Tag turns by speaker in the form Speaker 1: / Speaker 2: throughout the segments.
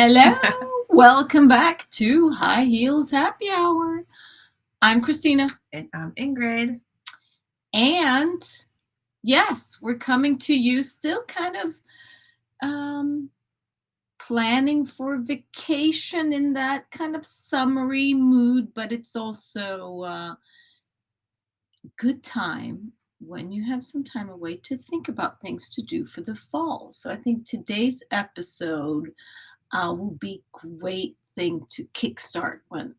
Speaker 1: Hello, welcome back to High Heels Happy Hour. I'm Christina,
Speaker 2: And I'm Ingrid.
Speaker 1: and yes, we're coming to you still kind of planning for vacation in that kind of summery mood, but it's also a good time when you have some time away to think about things to do for the fall. So I think today's episode will be great thing to kickstart when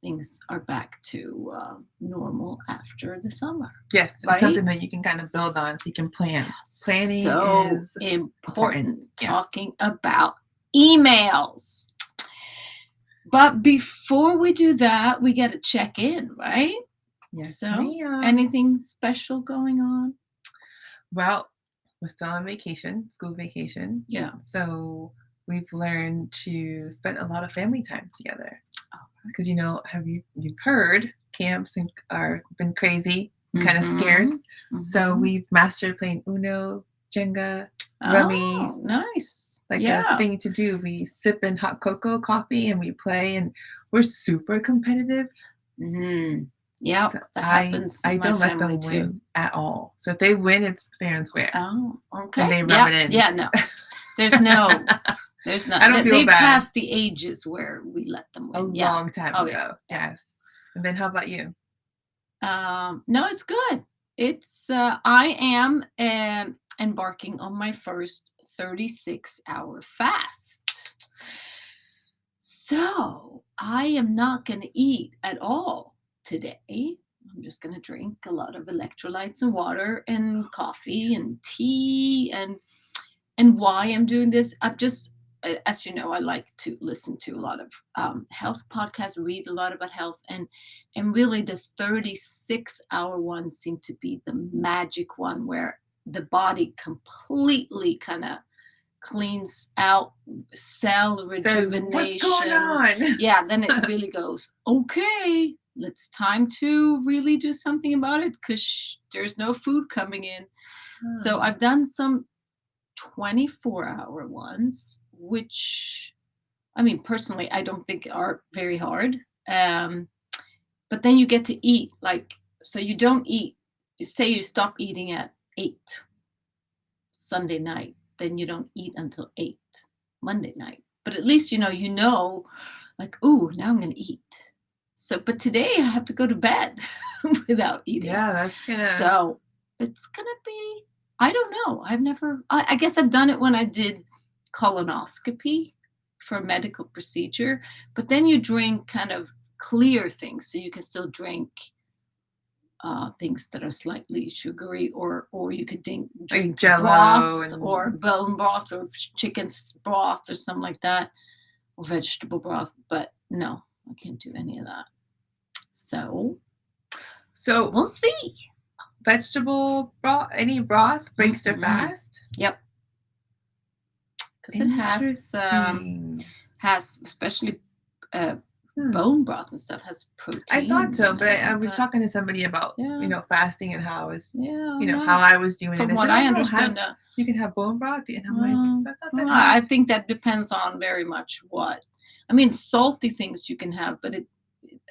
Speaker 1: things are back to normal after the summer.
Speaker 2: Yes,
Speaker 1: Right?
Speaker 2: it's something that you can kind of build on so you can plan. Planning
Speaker 1: so
Speaker 2: is
Speaker 1: important.
Speaker 2: Yes.
Speaker 1: Talking about emails. But before we do that, we got to check in, right?
Speaker 2: Yes,
Speaker 1: So,
Speaker 2: ma'am.
Speaker 1: anything special going on?
Speaker 2: Well, we're still on vacation, school vacation.
Speaker 1: Yeah.
Speaker 2: So we've learned to spend a lot of family time together. Because you've heard camps are been crazy, kind of scarce. So we've mastered playing Uno, Jenga, Rummy.
Speaker 1: Oh, nice.
Speaker 2: A thing to do. We sip in hot cocoa coffee and we play, and we're super competitive.
Speaker 1: Yeah,
Speaker 2: So
Speaker 1: that happens.
Speaker 2: I don't let them
Speaker 1: too.
Speaker 2: win at all. So if they win, it's fair and square.
Speaker 1: Oh, okay.
Speaker 2: And they rub it in.
Speaker 1: Yeah, no. There's not.
Speaker 2: I don't feel
Speaker 1: they
Speaker 2: bad.
Speaker 1: passed the ages where we let them win.
Speaker 2: A long time ago. Yeah. Yes. And then how about you?
Speaker 1: No, it's good. It's I am embarking on my first 36-hour fast. So I am not going to eat at all today. I'm just going to drink a lot of electrolytes and water and coffee and tea. And why I'm doing this, I'm just, as you know, I like to listen to a lot of health podcasts, read a lot about health, and really the 36-hour one seemed to be the magic one where the body completely kind of cleans out cell rejuvenation.
Speaker 2: What's going on?
Speaker 1: Yeah, then it really goes, okay, it's time to really do something about it because there's no food coming in. So I've done some 24-hour ones, which, I mean, personally, I don't think are very hard. But then you get to eat, so you don't eat, say you stop eating at 8 Sunday night, then you don't eat until 8 Monday night. But at least, like, ooh, now I'm going to eat. So, but today I have to go to bed without eating.
Speaker 2: Yeah,
Speaker 1: So it's going to be, I don't know. I guess I've done it when I did colonoscopy for a medical procedure, but then you drink kind of clear things. So you can still drink things that are slightly sugary, or you could drink
Speaker 2: like
Speaker 1: broth or bone broth or chicken broth or something like that, or vegetable broth. But no, I can't do any of that. So we'll see.
Speaker 2: Vegetable broth, any broth breaks their fast?
Speaker 1: Yep. Because it has especially bone broth and stuff has protein.
Speaker 2: I thought so, but I was talking to somebody about fasting and how how I was doing
Speaker 1: From
Speaker 2: it.
Speaker 1: what I understand,
Speaker 2: you can have bone broth, and I'm
Speaker 1: I think that depends on very much what. I mean, salty things you can have, but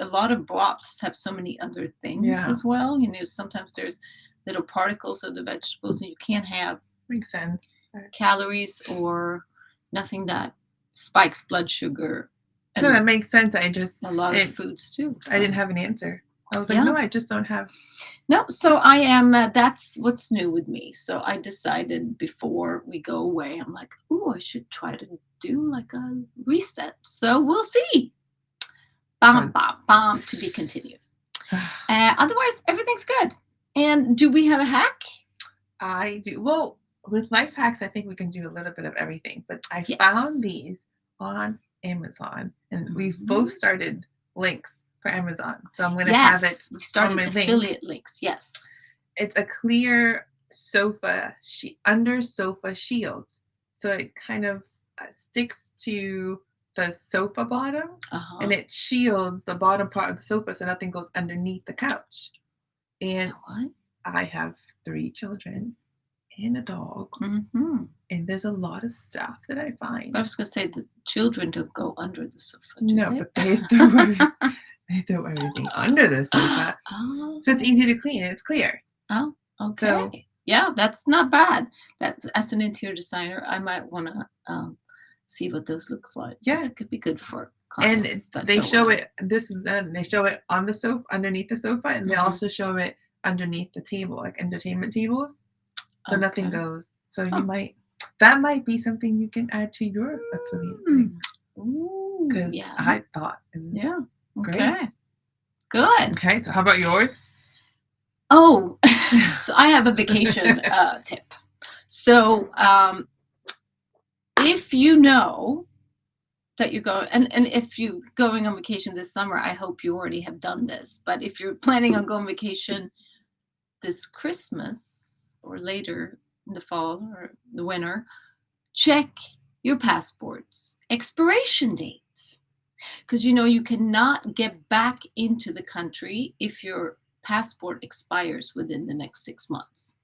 Speaker 1: a lot of broths have so many other things as well. Sometimes there's little particles of the vegetables, and you can't have
Speaker 2: makes sense
Speaker 1: calories or nothing that spikes blood sugar.
Speaker 2: No, that makes sense. I just
Speaker 1: a lot of foods too.
Speaker 2: So. I didn't have an answer. I was like, no, I just don't have.
Speaker 1: No, so I am. That's what's new with me. So I decided before we go away, I'm like, oh, I should try to do like a reset. So we'll see. Bam, to be continued. Otherwise, everything's good. And do we have a hack?
Speaker 2: I do. Well, with life hacks, I think we can do a little bit of everything. But I found these on Amazon, and we've both started links for Amazon. So I'm going to have it.
Speaker 1: We started affiliate links. Yes.
Speaker 2: It's a clear sofa under sofa shield. So it kind of sticks to the sofa bottom, and it shields the bottom part of the sofa so nothing goes underneath the couch. And I have 3 children and a dog, and there's a lot of stuff that I find.
Speaker 1: I was going to say the children don't go under the sofa, do
Speaker 2: No,
Speaker 1: they?
Speaker 2: but they throw everything under the sofa.
Speaker 1: Oh.
Speaker 2: So it's easy to clean and it's clear.
Speaker 1: Oh, okay.
Speaker 2: So-
Speaker 1: yeah, that's not bad. That as an interior designer, I might want to see what those looks like. 'cause
Speaker 2: Yeah.
Speaker 1: it could be good for
Speaker 2: And
Speaker 1: clients. that
Speaker 2: they
Speaker 1: don't
Speaker 2: show
Speaker 1: wanna-
Speaker 2: it. They show it on the sofa, underneath the sofa, and they
Speaker 1: Mhm.
Speaker 2: also show it underneath the table, like entertainment tables. So nothing
Speaker 1: Okay.
Speaker 2: goes. So
Speaker 1: Oh.
Speaker 2: you might. That might be something you can add to your affiliate link.
Speaker 1: Ooh,
Speaker 2: Because
Speaker 1: yeah.
Speaker 2: I thought it was
Speaker 1: Yeah.
Speaker 2: great.
Speaker 1: Okay. Good.
Speaker 2: Okay, so how about yours?
Speaker 1: Oh, so I have a vacation tip. So if you know that you're going, and if you're going on vacation this summer, I hope you already have done this. But if you're planning on going on vacation this Christmas or later in the fall or the winter, check your passport's expiration date. Because you cannot get back into the country if your passport expires within the next 6 months.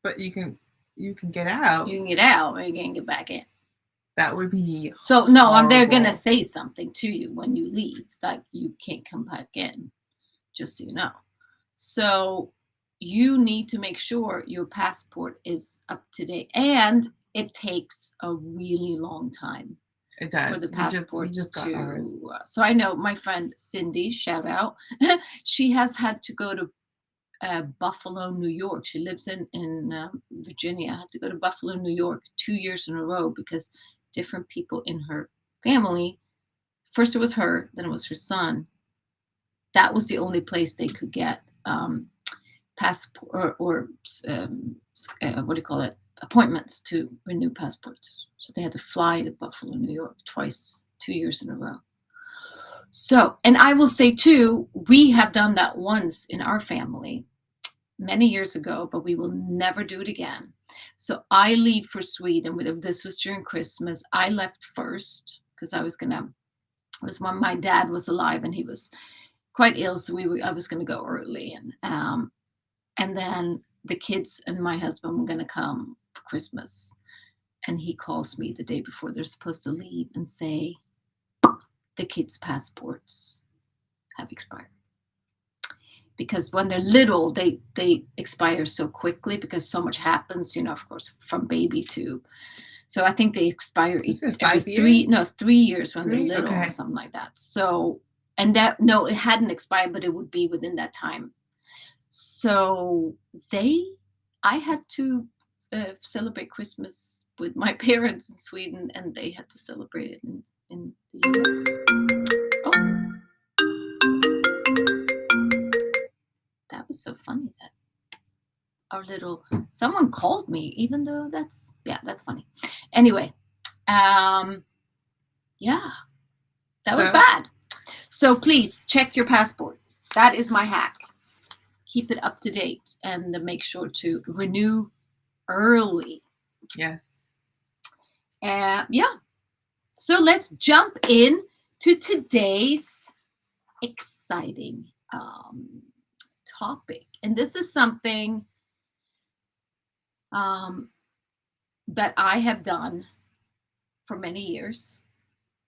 Speaker 2: But you can get out.
Speaker 1: You can get out, or you can get back in.
Speaker 2: That would be
Speaker 1: So no, and they're gonna
Speaker 2: horrible.
Speaker 1: say something to you when you leave, that you can't come back in, just so you know. So you need to make sure your passport is up to date, and it takes a really long time
Speaker 2: It does.
Speaker 1: for the
Speaker 2: We
Speaker 1: passports
Speaker 2: just got ours.
Speaker 1: to. So I know my friend Cindy, shout out, she has had to go to Buffalo, New York. She lives in Virginia. Had to go to Buffalo, New York 2 years in a row because different people in her family. First it was her, then it was her son. That was the only place they could get passport or what do you call it? Appointments to renew passports. So they had to fly to Buffalo, New York twice, 2 years in a row. So, and I will say too, we have done that once in our family many years ago, but we will never do it again. So I leave for Sweden. This was during Christmas. I left first because it was when my dad was alive and he was quite ill. So I was going to go early. And then the kids and my husband were going to come for Christmas. And he calls me the day before they're supposed to leave and say, the kids' passports have expired. Because when they're little, they expire so quickly because so much happens, of course, from baby to. So I think they expire
Speaker 2: Is it
Speaker 1: every
Speaker 2: 5 years?
Speaker 1: 3 years when they're
Speaker 2: 3?
Speaker 1: little
Speaker 2: Okay.
Speaker 1: or something like that. So, and that, no, it hadn't expired, but it would be within that time. So I had to celebrate Christmas with my parents in Sweden, and they had to celebrate it in the US. Oh. That was so funny that someone called me, even though that's funny. Anyway, that was bad. So please check your passport. That is my hack. Keep it up to date and make sure to renew early.
Speaker 2: Yes.
Speaker 1: So let's jump in to today's exciting topic. And this is something that I have done for many years.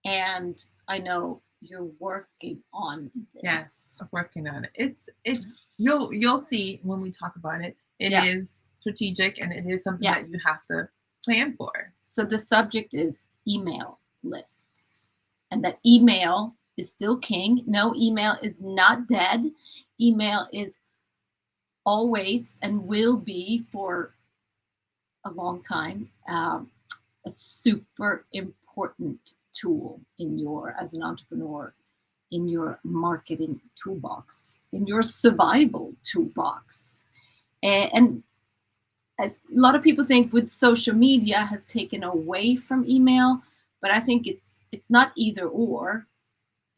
Speaker 1: And I know you're working on this.
Speaker 2: Yes, I'm working on it. It's you'll see when we talk about it. It is strategic and it is something that you have to plan for.
Speaker 1: So the subject is email lists. And that email is still king. No, email is not dead. Email is always and will be for a long time a super important tool as an entrepreneur, in your marketing toolbox, in your survival toolbox. And a lot of people think with social media has taken away from email, but I think it's not either or.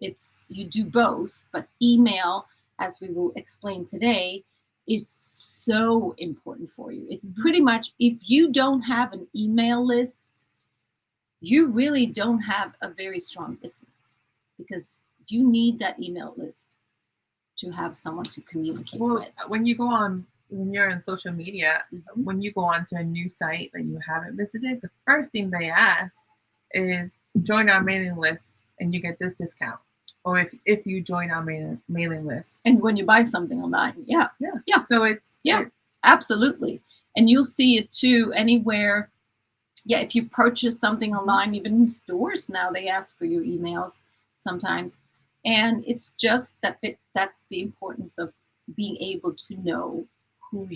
Speaker 1: It's you do both, but email, as we will explain today, is so important for you. It's pretty much, if you don't have an email list, you really don't have a very strong business, because you need that email list to have someone to communicate with.
Speaker 2: When you go when you're on social media, when you go onto a new site that you haven't visited, the first thing they ask is join our mailing list and you get this discount. Or if you join our mailing list.
Speaker 1: And when you buy something online, yeah.
Speaker 2: So it's
Speaker 1: absolutely. And you'll see it too anywhere. Yeah, if you purchase something online, even in stores now, they ask for your emails sometimes. And it's just that's the importance of being able to know who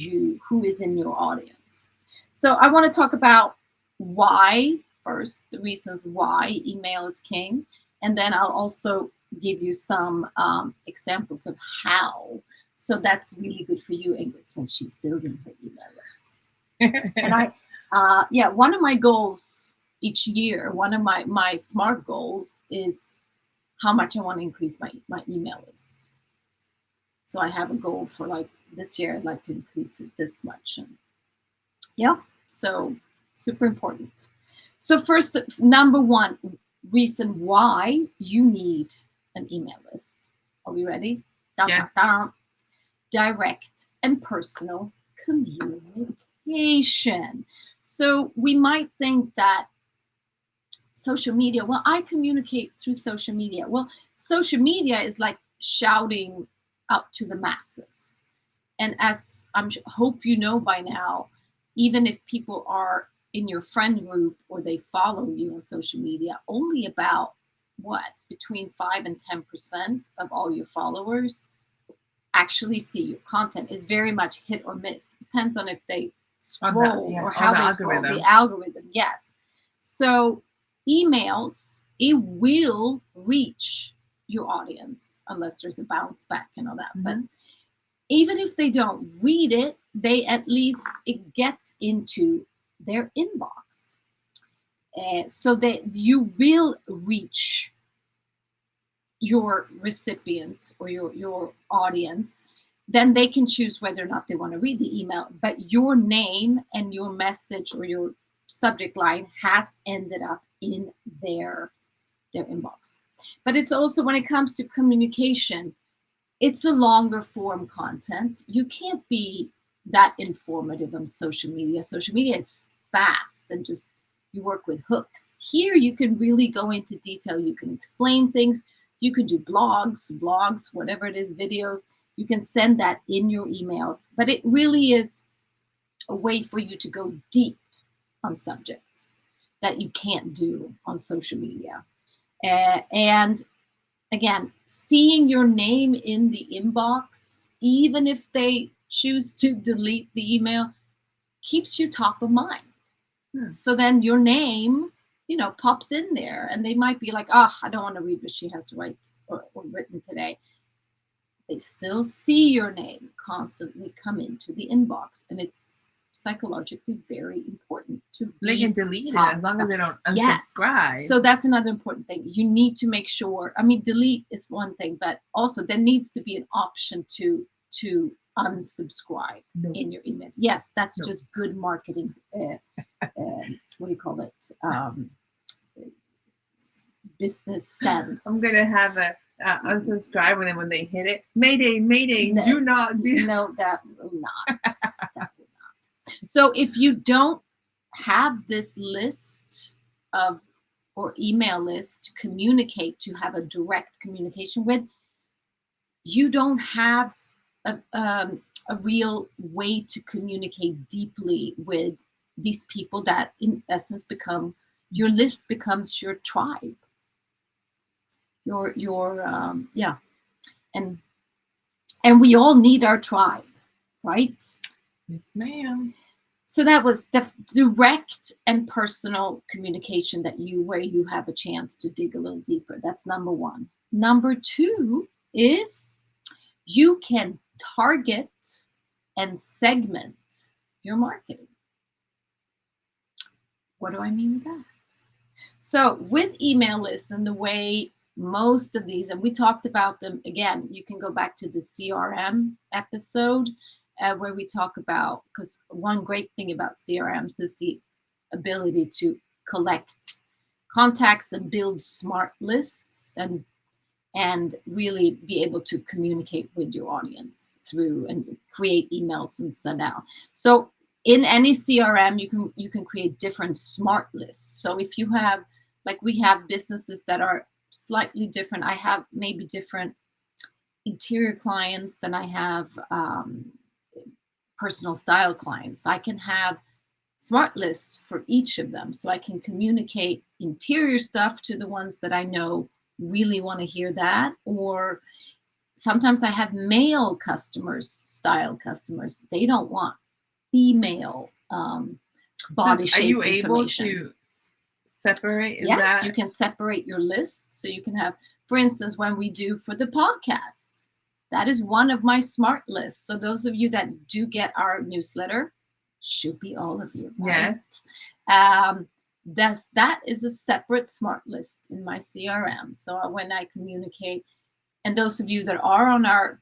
Speaker 1: is in your audience. So I want to talk about why first, the reasons why email is king, and then I'll also give you some examples of how. So that's really good for you, Ingrid, since she's building her email list. And one of my goals each year, one of my SMART goals is how much I want to increase my email list. So I have a goal for like this year, I'd like to increase it this much. And so super important. So first, number one reason why you need an email list. Are we ready?
Speaker 2: Yes.
Speaker 1: Direct and personal communication. So we might think that social media, well, I communicate through social media. Well, social media is like shouting out to the masses. And as hope you know by now, even if people are in your friend group or they follow you on social media, only about between 5 and 10% of all your followers actually see your content. Is very much hit or miss. Depends on if they scroll or how they scroll. The algorithm, yes. So emails, it will reach your audience unless there's a bounce back and all that. But even if they don't read it, it gets into their inbox. So that you will reach your recipient or your audience. Then they can choose whether or not they want to read the email. But your name and your message or your subject line has ended up in their inbox. But it's also, when it comes to communication, it's a longer form content. You can't be that informative on social media. Social media is fast and just you work with hooks. Here you can really go into detail. You can explain things. You can do blogs, whatever it is, videos. You can send that in your emails. But it really is a way for you to go deep on subjects that you can't do on social media. And again, seeing your name in the inbox, even if they choose to delete the email, keeps you top of mind. So then your name, pops in there, and they might be like, I don't want to read what she has to write or written today. They still see your name constantly come into the inbox, and it's psychologically very important to
Speaker 2: they can delete it as long as they don't unsubscribe.
Speaker 1: Yes. So that's another important thing. You need to make sure. Delete is one thing, but also there needs to be an option to unsubscribe in your emails. Yes, that's just good marketing. What do you call it? Business sense.
Speaker 2: I'm gonna have a unsubscribe, and then when they hit it, Mayday, do not do.
Speaker 1: No, that will not. That will not. So if you don't have this list or email list to communicate, to have a direct communication with, you don't have a real way to communicate deeply with these people that in essence your list becomes your tribe. And we all need our tribe, right?
Speaker 2: Yes, ma'am.
Speaker 1: So that was the direct and personal communication where you have a chance to dig a little deeper. That's number one. Number two is you can target and segment your marketing. What do I mean with that? So with email lists and the way most of these, and we talked about them, again, you can go back to the CRM episode where we talk about, because one great thing about CRMs is the ability to collect contacts and build smart lists. And and really be able to communicate with your audience through and create emails and send out. So in any CRM, you can create different smart lists. So if you have, like, we have businesses that are slightly different. I have maybe different interior clients than I have personal style clients. I can have smart lists for each of them, so I can communicate interior stuff to the ones that I know really want to hear that. Or sometimes I have male customers, style customers. They don't want female
Speaker 2: So
Speaker 1: body
Speaker 2: are
Speaker 1: shape
Speaker 2: you able
Speaker 1: information.
Speaker 2: to separate? Is
Speaker 1: Yes, you
Speaker 2: that
Speaker 1: can separate your lists. So you can have, for instance, when we do for the podcast, that is one of my smart lists. So those of you that do get our newsletter, should be all of you, right?
Speaker 2: yes?
Speaker 1: That is a separate smart list in my CRM. So when I communicate, and those of you that are on our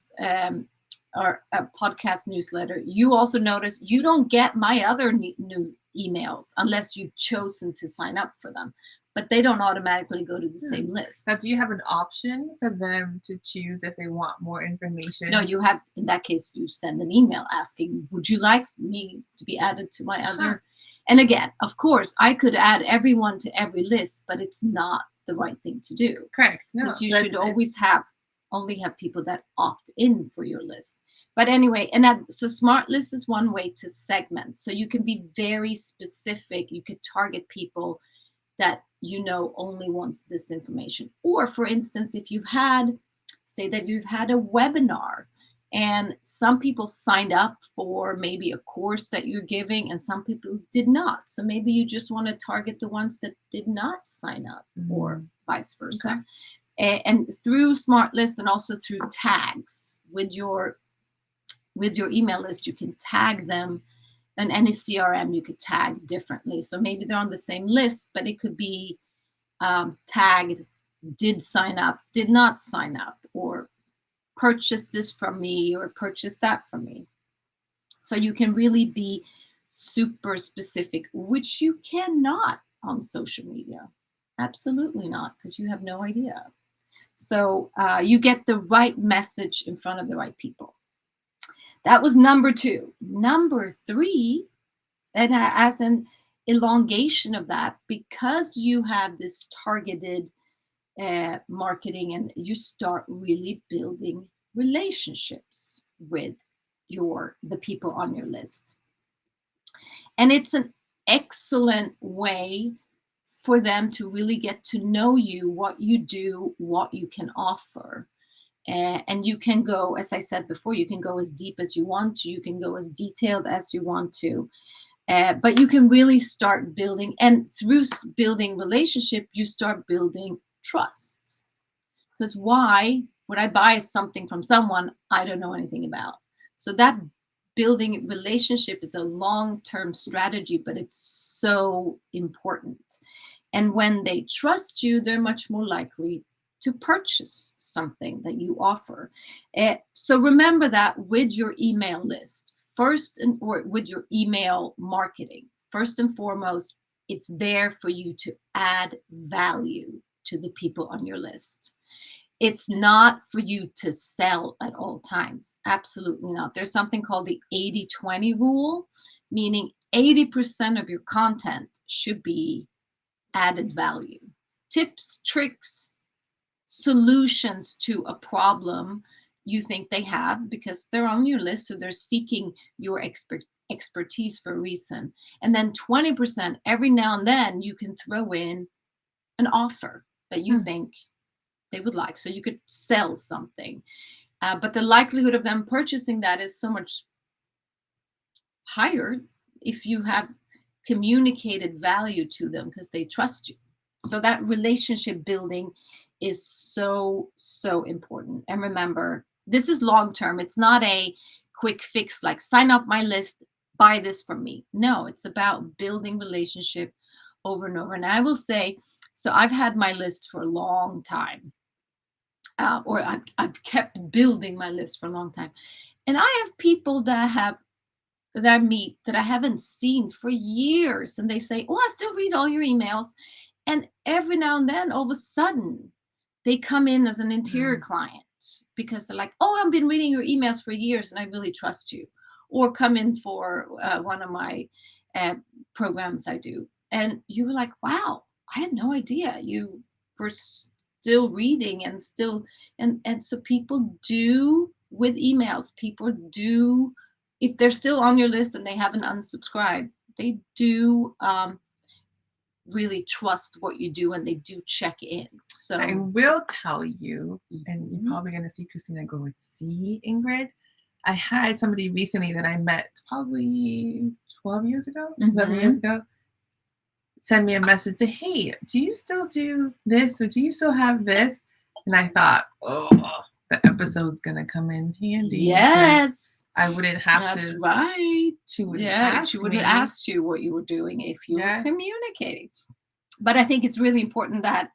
Speaker 1: podcast newsletter, you also notice you don't get my other news emails unless you've chosen to sign up for them, but they don't automatically go to the same list.
Speaker 2: Now, do you have an option for them to choose if they want more information?
Speaker 1: No, you have, in that case, you send an email asking, would you like me to be added to my other? And again, of course, I could add everyone to every list, but it's not the right thing to do.
Speaker 2: Correct. No,
Speaker 1: Because you should always only have people that opt in for your list. But anyway, so smart list is one way to segment. So you can be very specific. You could target people that only wants this information. Or for instance, if you've had, say that you've had a webinar and some people signed up for maybe a course that you're giving and some people did not. So maybe you just want to target the ones that did not sign up, or vice versa. Okay. And through smart lists and also through tags with your email list, you can tag them. And any CRM you could tag differently. So maybe they're on the same list, but it could be tagged did sign up, did not sign up, or purchased this from me, or purchased that from me. So you can really be super specific, which you cannot on social media. Absolutely not, because you have no idea. So you get the right message in front of the right people. That was number 2. Number 3, and as an elongation of that, because you have this targeted marketing, and you start really building relationships with the people on your list. And it's an excellent way for them to really get to know you, what you do, what you can offer. And you can go, as I said before, you can go as deep as you want to. You can go as detailed as you want to. But you can really start building, and through building relationship, you start building trust. Because why would I buy something from someone I don't know anything about? So that building relationship is a long-term strategy, but it's so important. And when they trust you, they're much more likely to purchase something that you offer. So remember that with your email list, or with your email marketing, first and foremost, it's there for you to add value to the people on your list. It's not for you to sell at all times. Absolutely not. There's something called the 80-20 rule, meaning 80% of your content should be added value. Tips, tricks, solutions to a problem you think they have, because they're on your list, so they're seeking your expertise for a reason. And then 20%, every now and then, you can throw in an offer that you think they would like, so you could sell something. But the likelihood of them purchasing that is so much higher if you have communicated value to them, because they trust you. So that relationship building is so, so important. And remember, this is long term. It's not a quick fix like sign up my list, buy this from me. No, it's about building relationship over and over. And I will say, so I've had my list for a long time, or I've kept building my list for a long time. And I have people that I meet that I haven't seen for years. And they say, oh, I still read all your emails. And every now and then, all of a sudden, they come in as an interior
Speaker 2: Mm.
Speaker 1: client because they're like, oh, I've been reading your emails for years and I really trust you. Or come in for one of my uh, programs I do. And you were like, wow, I had no idea you were still reading and still, and so people do with emails, people do, if they're still on your list and they haven't unsubscribed, they do really trust what you do and they do check in.
Speaker 2: I
Speaker 1: So
Speaker 2: will tell you, and you're
Speaker 1: mhm,
Speaker 2: probably going to see Christina go, see, Ingrid. I had somebody recently that I met probably 12 years ago, 11 years
Speaker 1: mhm.
Speaker 2: ago, send me a message, say, hey, do you still do this or do you still have this? And I thought, oh, the episode's going to come in handy because
Speaker 1: Yes,
Speaker 2: I wouldn't have
Speaker 1: that's
Speaker 2: to,
Speaker 1: right.
Speaker 2: she wouldn't
Speaker 1: Yeah, she
Speaker 2: ask
Speaker 1: would have
Speaker 2: me.
Speaker 1: asked you what you were doing if you were
Speaker 2: Yes,
Speaker 1: communicating. But I think it's really important that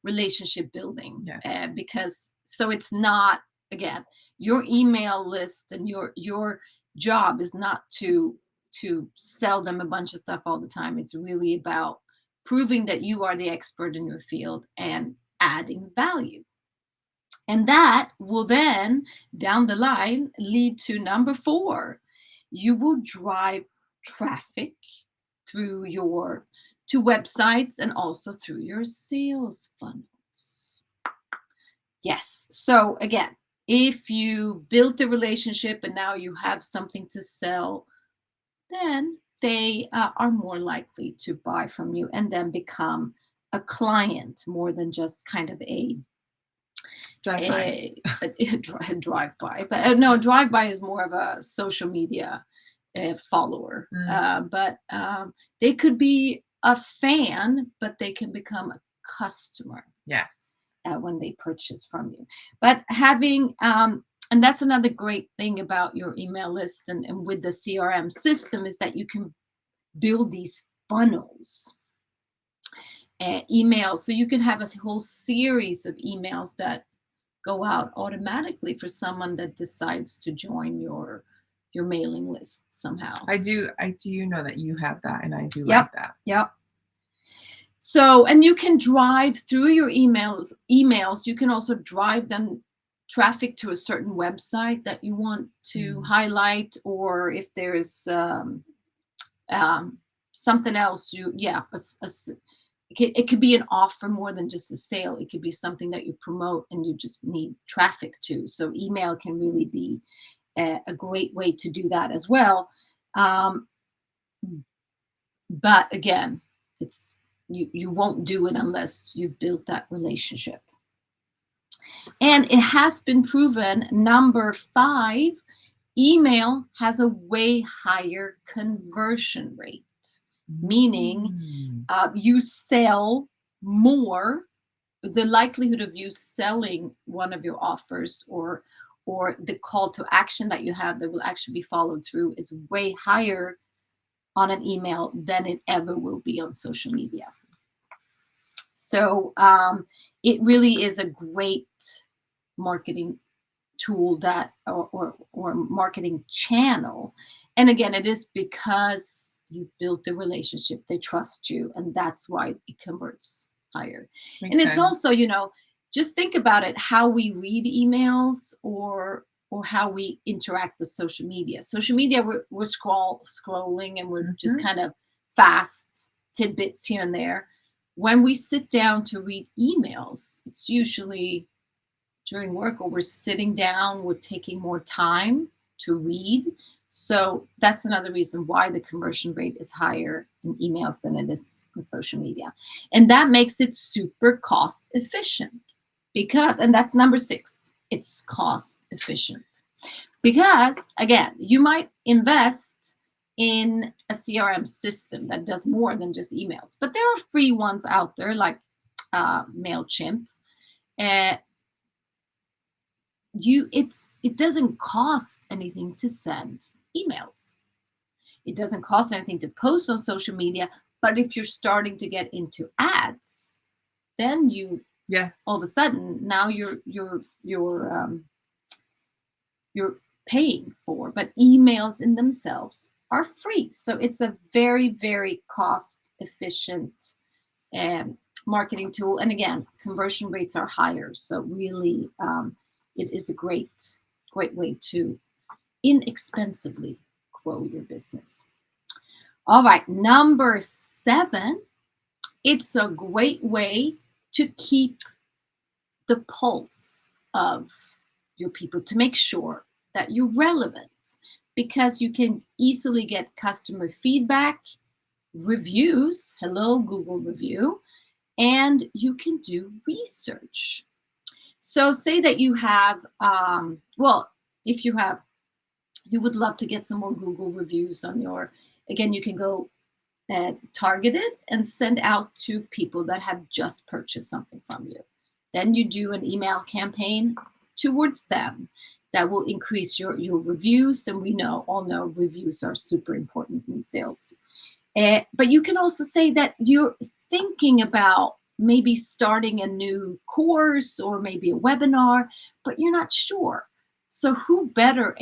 Speaker 1: relationship building
Speaker 2: yes,
Speaker 1: because so it's not, again, your email list and your job is not to sell them a bunch of stuff all the time. It's really about proving that you are the expert in your field and adding value. And that will then, down the line, lead to number 4. You will drive traffic through your to websites and also through your sales funnels. Yes. So again, if you built a relationship and now you have something to sell, then they are more likely to buy from you and then become a client more than just kind of
Speaker 2: drive by.
Speaker 1: a drive by. But no, drive by is more of a social media follower.
Speaker 2: Mm,
Speaker 1: But they could be a fan, but they can become a customer
Speaker 2: yes.
Speaker 1: when they purchase from you. But having and that's another great thing about your email list and with the CRM system is that you can build these funnels, emails. So you can have a whole series of emails that go out automatically for someone that decides to join your mailing list somehow.
Speaker 2: I do know that you have that and I do
Speaker 1: Yep.
Speaker 2: like that.
Speaker 1: Yep. So, and you can drive through your emails. You can also drive them traffic to a certain website that you want to
Speaker 2: Mm,
Speaker 1: highlight, or if there's um, something else, it could be an offer more than just a sale. It could be something that you promote and you just need traffic to. So, email can really be a great way to do that as well. Um, but again, it's you won't do it unless you've built that relationship. And it has been proven, number 5, email has a way higher conversion rate, meaning
Speaker 2: mm.
Speaker 1: you sell more. The likelihood of you selling one of your offers or the call to action that you have that will actually be followed through is way higher on an email than it ever will be on social media. So it really is a great marketing tool that or marketing channel. And again, it is because you've built a relationship, they trust you, and that's why it converts higher. And
Speaker 2: Makes
Speaker 1: it's
Speaker 2: sense.
Speaker 1: also, just think about it, how we read emails or how we interact with social media. Social media, we're scrolling and we're just
Speaker 2: Mhm.
Speaker 1: kind of fast tidbits here and there. When we sit down to read emails, it's usually during work or we're sitting down, we're taking more time to read. So that's another reason why the conversion rate is higher in emails than it is in social media. And that makes it super cost efficient because, and that's number 6, it's cost efficient. Because again, you might invest in a CRM system that does more than just emails, but there are free ones out there like MailChimp. Uh, it doesn't cost anything to send emails. It doesn't cost anything to post on social media, but if you're starting to get into ads, then you
Speaker 2: Yes.
Speaker 1: all of a sudden now you're paying for, but emails in themselves are free. So it's a very, very cost efficient marketing tool. And again, conversion rates are higher. So really, it is a great way to inexpensively grow your business. All right, number 7, it's a great way to keep the pulse of your people, to make sure that you're relevant, because you can easily get customer feedback, reviews, hello Google review, and you can do research. So say that you have, if you would love to get some more Google reviews on your, again, you can go target it and send out to people that have just purchased something from you. Then you do an email campaign towards them that will increase your reviews. And we all know reviews are super important in sales. But you can also say that you're thinking about maybe starting a new course or maybe a webinar, but you're not sure. So who better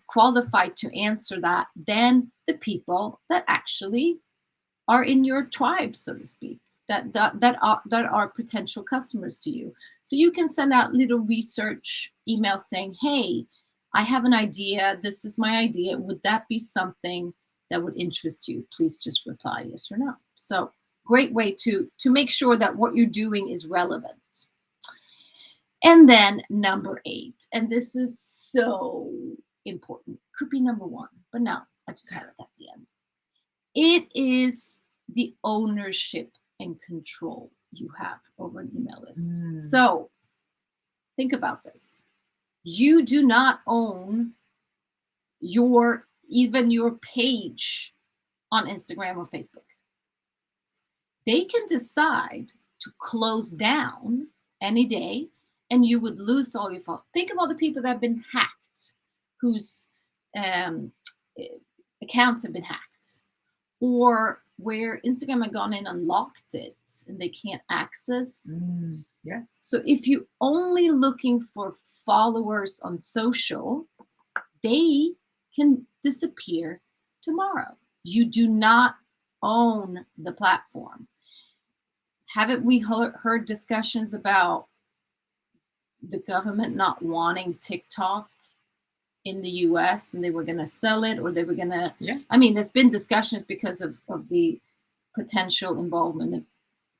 Speaker 1: qualified to answer that than the people that actually are in your tribe, so to speak, that are potential customers to you. So you can send out little research emails saying, hey, I have an idea. This is my idea. Would that be something that would interest you? Please just reply yes or no. So great way to make sure that what you're doing is relevant. And then number 8, and this is so important, could be number 1, but no, I just had it at the end. It is the ownership and control you have over an email list. So think about this. You do not own even your page on Instagram or Facebook. They can decide to close down any day, and you would lose all your followers. Think of all the people that have been hacked, whose accounts have been hacked, or where Instagram had gone in and locked it and they can't access.
Speaker 2: Yes.
Speaker 1: So if you're only looking for followers on social, they can disappear tomorrow. You do not own the platform. Haven't we heard discussions about the government not wanting TikTok in the US, and they were going to sell it, or they were going to, I mean, there's been discussions because of the potential involvement of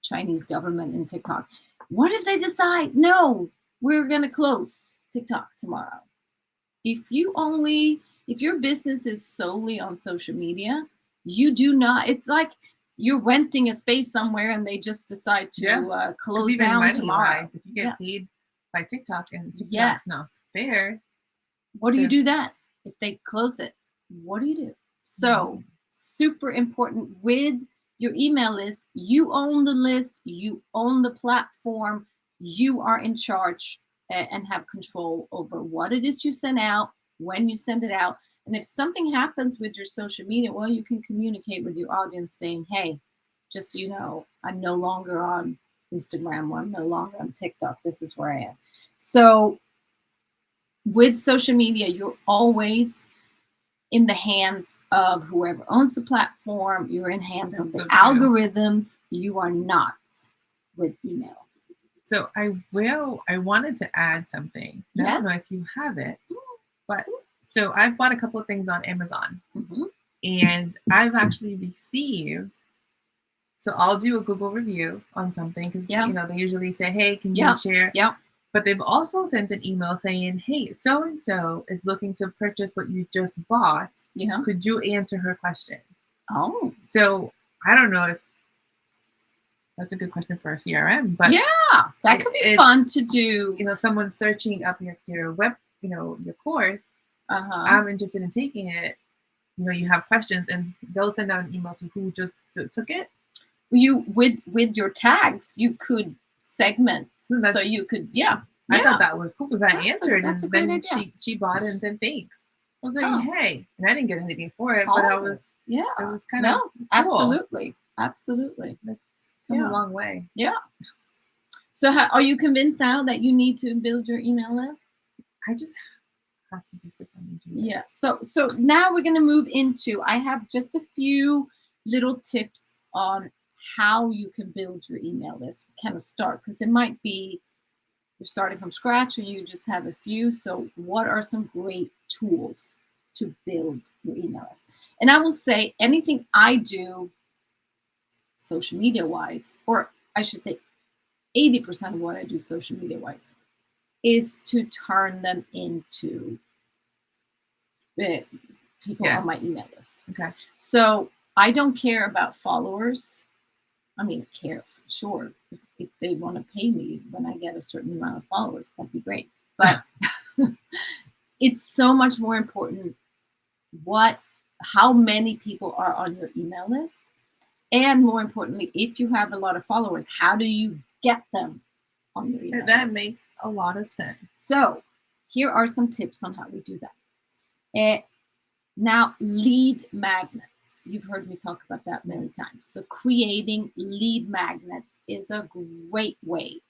Speaker 1: Chinese government in TikTok. What if they decide, no, we're going to close TikTok tomorrow? If your business is solely on social media, you do not, it's like you're renting a space somewhere and they just decide to close down tomorrow.
Speaker 2: If you get paid by TikTok and TikTok's not there,
Speaker 1: what do you do then? If they close it, what do you do? So super important with your email list. You own the list, you own the platform, you are in charge and have control over what it is you send out, when you send it out. And if something happens with your social media, well, you can communicate with your audience saying, hey, just so you know, I'm no longer on Instagram, or I'm no longer on TikTok. This is where I am. So with social media, you're always in the hands of whoever owns the platform. You're in hands of the algorithms. You are not with email.
Speaker 2: So I wanted to add something. I don't know if you have it, but so I've bought a couple of things on Amazon, and I've actually received. So I'll do a Google review on something because they usually say, hey, can you share? But they've also sent an email saying, hey, so-and-so is looking to purchase what you just bought. Could you answer her question?
Speaker 1: Oh.
Speaker 2: So I don't know if that's a good question for a CRM, but
Speaker 1: that could be fun to do.
Speaker 2: Someone searching up your web, your course. I'm interested in taking it. You have questions, and they'll send out an email to who just took it.
Speaker 1: You with your tags, you could segment, so you could
Speaker 2: I thought that was cool because I answered, and then she bought it and said thanks. I was like, hey, and I didn't get anything for it, but I was it was kind of cool.
Speaker 1: absolutely
Speaker 2: That's come a long way.
Speaker 1: So are you convinced now that you need to build your email list?
Speaker 2: I just have to discipline and do it.
Speaker 1: So now we're going to move into, I have just a few little tips on how you can build your email list, kind of start, because it might be you're starting from scratch or you just have a few. So what are some great tools to build your email list? And I will say anything I do social media wise, or I should say 80% of what I do social media wise, is to turn them into people on my email list.
Speaker 2: Okay.
Speaker 1: So I don't care about followers. I mean, care for sure. If they want to pay me when I get a certain amount of followers, that'd be great. But it's so much more important how many people are on your email list. And more importantly, if you have a lot of followers, how do you get them on your email list?
Speaker 2: That makes a lot of sense.
Speaker 1: So here are some tips on how we do that. Now, lead magnets. You've heard me talk about that many times. So creating lead magnets is a great way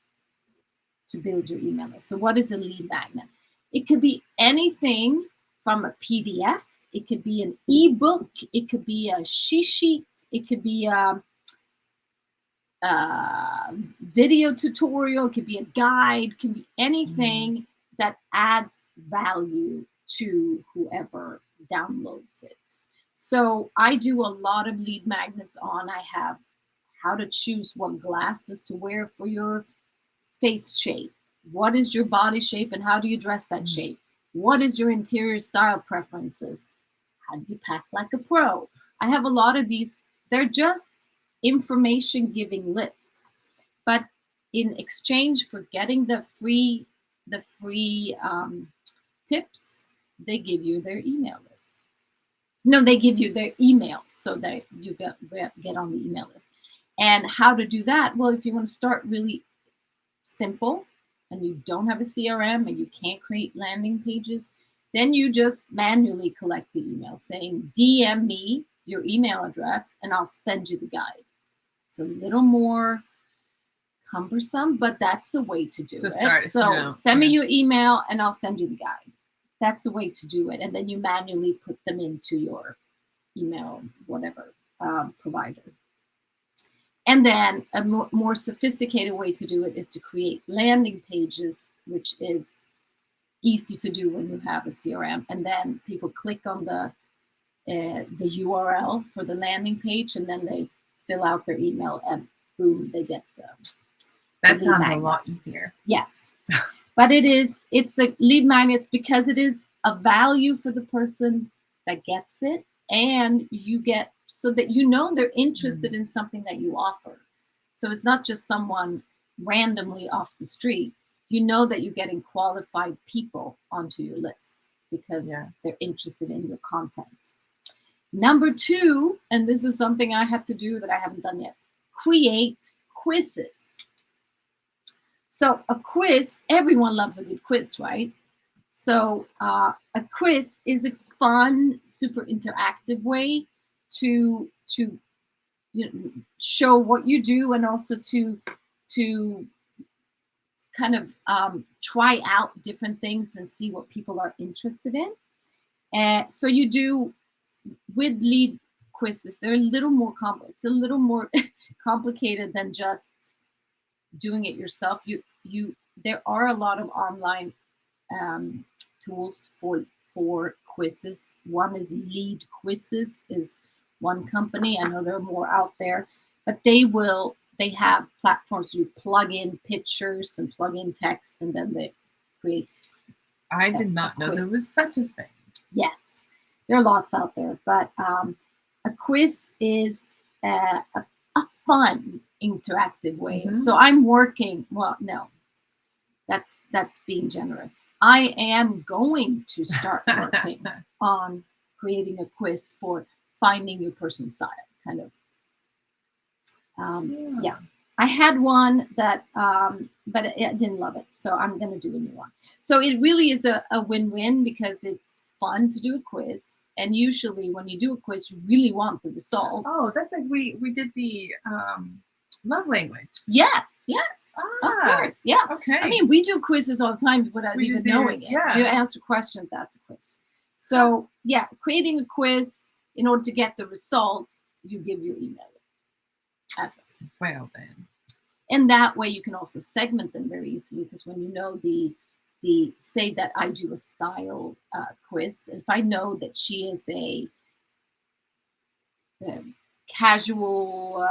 Speaker 1: to build your email list. So what is a lead magnet? It could be anything from a PDF. It could be an ebook. It could be a sheet. It could be a video tutorial. It could be a guide. It can be anything that adds value to whoever downloads it. So I do a lot of lead magnets on. I have how to choose what glasses to wear for your face shape. What is your body shape and how do you dress that shape? What is your interior style preferences? How do you pack like a pro? I have a lot of these. They're just information giving lists. But in exchange for getting the free tips, they give you their email list. No, they give you their email so that you get on the email list. And how to do that? Well, if you want to start really simple and you don't have a CRM and you can't create landing pages, then you just manually collect the email saying, DM me your email address and I'll send you the guide. It's a little more cumbersome, but that's a way to do it.
Speaker 2: Start,
Speaker 1: so send me your email and I'll send you the guide. That's a way to do it. And then you manually put them into your email, whatever provider. And then a more sophisticated way to do it is to create landing pages, which is easy to do when you have a CRM. And then people click on the URL for the landing page, and then they fill out their email, and boom, they get
Speaker 2: that sounds a lot easier.
Speaker 1: Yes. But it's a lead magnet because it is a value for the person that gets it, and you get so that you know they're interested in something that you offer. So it's not just someone randomly off the street. You know that you're getting qualified people onto your list because they're interested in your content. Number 2, and this is something I have to do that I haven't done yet, create quizzes. So a quiz, everyone loves a good quiz, right? So a quiz is a fun, super interactive way to show what you do and also to kind of try out different things and see what people are interested in. So you do with lead quizzes, they're a little more complex. It's a little more complicated than just doing it yourself. There are a lot of online tools for quizzes. One is Lead Quizzes, is one company. I know there are more out there, but they have platforms where you plug in pictures and plug in text, and then they creates.
Speaker 2: I did not know there was such a thing.
Speaker 1: Yes, there are lots out there, but a quiz is a fun, interactive way. So I'm working. Well, no, that's being generous. I am going to start working on creating a quiz for finding your personal style, kind of. Yeah. I had one that, but I didn't love it, so I'm going to do a new one. So it really is a win-win because it's fun to do a quiz, and usually when you do a quiz, you really want the results.
Speaker 2: Oh, that's like we did the love language.
Speaker 1: Yes, of course, yeah.
Speaker 2: Okay.
Speaker 1: I mean, we do quizzes all the time without even knowing it.
Speaker 2: Yeah.
Speaker 1: You answer questions, that's a quiz. So yeah, creating a quiz in order to get the results, you give your email. address.
Speaker 2: Well then.
Speaker 1: And that way you can also segment them very easily, because when you know the say that I do a style quiz, if I know that she is a casual,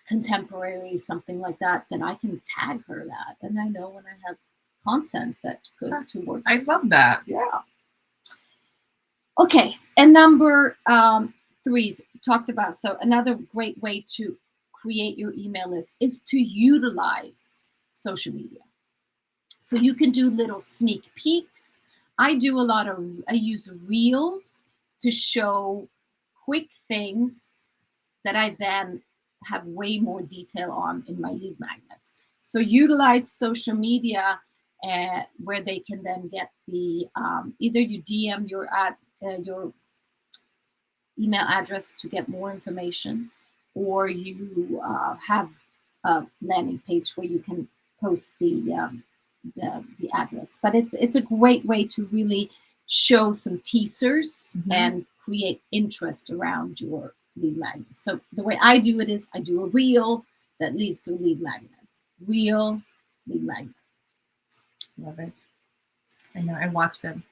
Speaker 1: contemporary, something like that, then I can tag her that, and I know when I have content that goes towards.
Speaker 2: I love that.
Speaker 1: Yeah. Okay, and number 3 talked about. So another great way to create your email list is to utilize social media. So you can do little sneak peeks. I use reels to show quick things that I then have way more detail on in my lead magnet. So utilize social media where they can then get the either you DM your email address to get more information, or you have a landing page where you can post the address. But it's a great way to really show some teasers and create interest around your lead magnet. So the way I do it is I do a reel that leads to a lead magnet. Reel, lead magnet.
Speaker 2: Love it. I know. I watch them.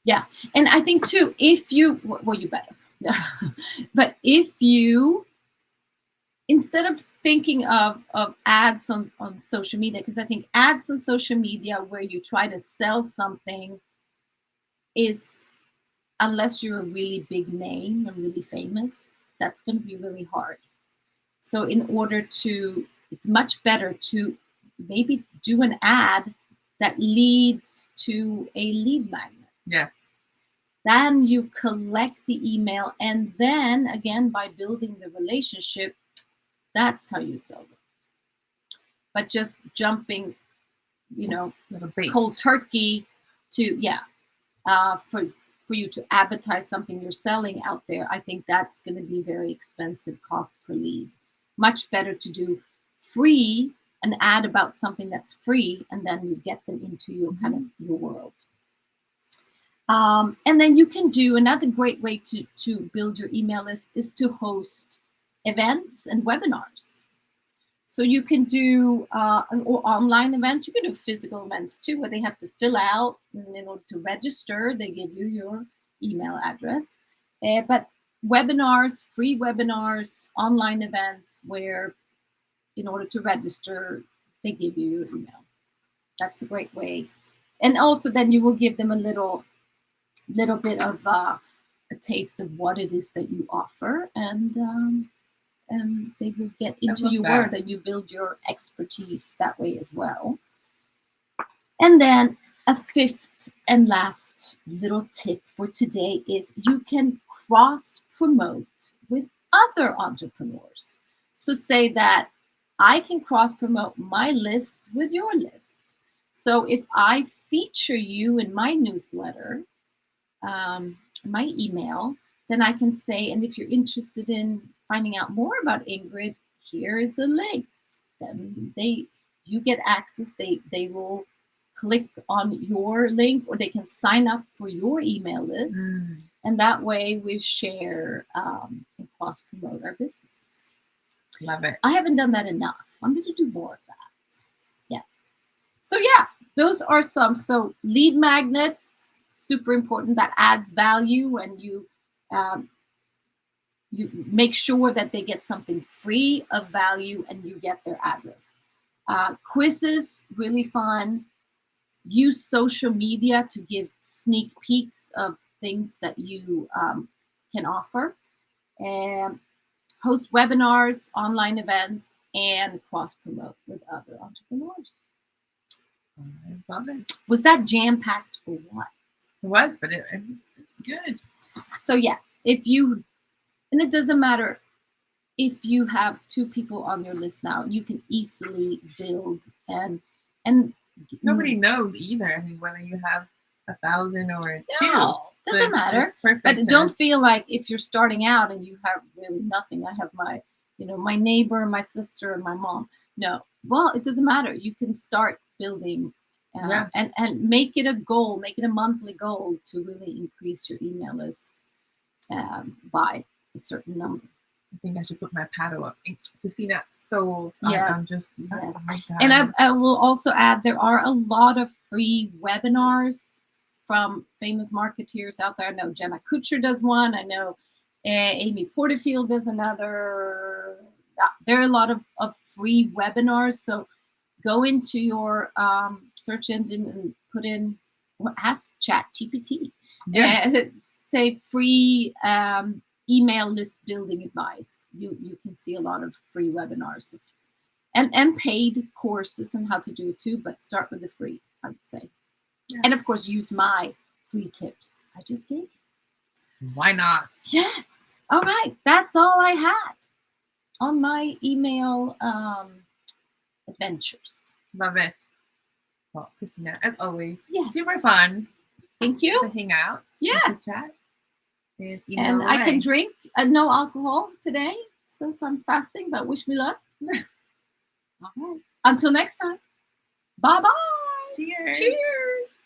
Speaker 1: Yeah, and I think too, if you you better, but if you, instead of thinking of ads on social media, because I think ads on social media where you try to sell something is, unless you're a really big name and really famous, that's going to be really hard. So it's much better to maybe do an ad that leads to a lead magnet.
Speaker 2: Yes.
Speaker 1: Then you collect the email, and then again, by building the relationship, that's how you sell them. But just jumping, cold turkey to for you to advertise something you're selling out there, I think that's going to be very expensive cost per lead. Much better to do free, an ad about something that's free, and then you get them into your kind of your world. And then you can do another great way to build your email list is to host events and webinars. So you can do online events. You can do physical events too, where they have to fill out, and in order to register, they give you your email address. But webinars, free webinars, online events, where in order to register, they give you your email. That's a great way. And also then you will give them a little bit of a taste of what it is that you offer, and they will get into your word, and you build your expertise that way as well. And then a 5th and last little tip for today is you can cross promote with other entrepreneurs. So say that I can cross promote my list with your list. So if I feature you in my newsletter, my email, then I can say, and if you're interested in finding out more about Ingrid, here is a link. Then you get access. They will click on your link, or they can sign up for your email list, and that way we share and cross promote our businesses.
Speaker 2: Love it.
Speaker 1: I haven't done that enough. I'm going to do more of that. Yeah. So yeah, those are some. So lead magnets, super important. That adds value when you make sure that they get something free of value and you get their address. Quizzes, really fun. Use social media to give sneak peeks of things that you can offer. And host webinars, online events, and cross-promote with other entrepreneurs.
Speaker 2: I love it.
Speaker 1: Was that jam-packed or what?
Speaker 2: It was, but it's good.
Speaker 1: So yes, and it doesn't matter if you have 2 people on your list now, you can easily build and
Speaker 2: nobody knows either. I mean, whether you have 1,000 or 2.
Speaker 1: Doesn't matter.
Speaker 2: It's perfect.
Speaker 1: But don't feel like if you're starting out and you have really nothing. I have my neighbor, my sister, and my mom. No, well, it doesn't matter. You can start building and make it a goal, make it a monthly goal to really increase your email list by a certain number.
Speaker 2: I think I should put my paddle up. Christina, sold.
Speaker 1: Yes,
Speaker 2: I'm just,
Speaker 1: yes.
Speaker 2: oh my God.
Speaker 1: And I will also add there are a lot of free webinars from famous marketeers out there. I know Jenna Kutcher does one. I know Amy Porterfield does another. There are a lot of free webinars. So go into your search engine and put in, ask ChatGPT. Say free email list building advice. You can see a lot of free webinars and paid courses on how to do it too, but start with the free, I would say. Yeah. And of course, use my free tips I just gave you.
Speaker 2: Why not?
Speaker 1: Yes. All right. That's all I had on my email adventures.
Speaker 2: Love it. Well, Christina, as always,
Speaker 1: yes.
Speaker 2: super fun.
Speaker 1: Thank you.
Speaker 2: To hang out.
Speaker 1: Yes.
Speaker 2: To chat.
Speaker 1: And I can drink no alcohol today since I'm fasting, but wish me luck. All right. Until next time. Bye-bye.
Speaker 2: Cheers.
Speaker 1: Cheers.